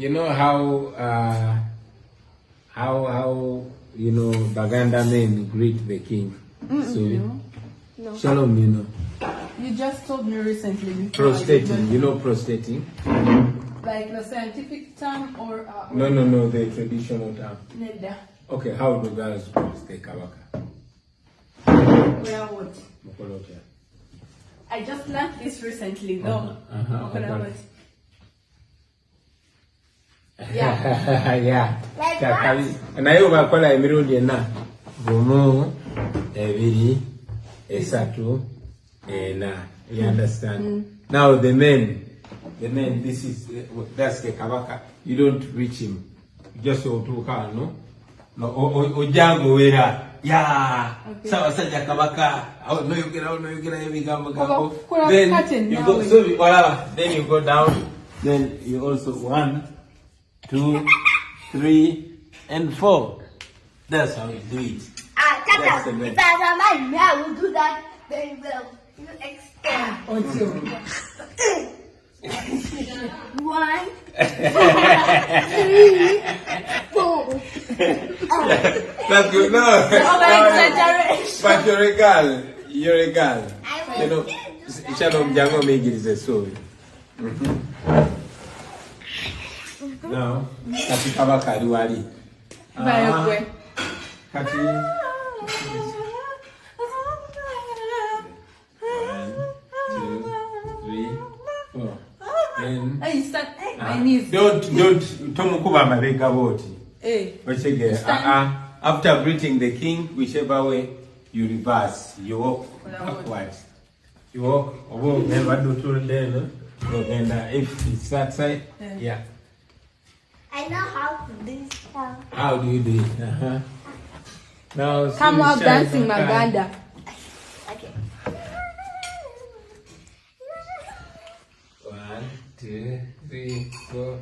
you know how you know Baganda men greet the king. So No. shalom, you know. You just told me recently. Prostrating, you know prostrating? Like the scientific term or No, the traditional term. Neda. Okay, how do girls prostrate Kabaka? Where what? Mokolotia. I just learned this recently though. Okay. Yeah. Yeah. Like what? Naye bakola emirundi ena. Gumu, ebiri, esatu, ena. You understand? Now the men, that's the Kabaka. You don't reach him. Just otuka, no? No, ojango wera. Yeah. Sawa saja Kabaka. No you get ebigambo. Then you go then you go down. Then you also 1, 2, 3, and 4. That's how you do it. That's the If best. I have my I will do that very well. You extend. 1, 3, 4. That's good. No. Exaggeration. But you're a girl. You know, Shalom Jango Ayigiliza Suubi. Now, Kati Kabaka Liwali. Kati. 1, 2, 3, 4. Then. I start my knees. Don't Tomukuba Mabeka Boti. Hey. After greeting the king, whichever way you reverse, you walk backwards. You walk, never do to the if it's that side, yeah. I know how to do stuff. How do you do it? Now, Come out dancing, Maganda. Okay. 1, 2, 3, 4.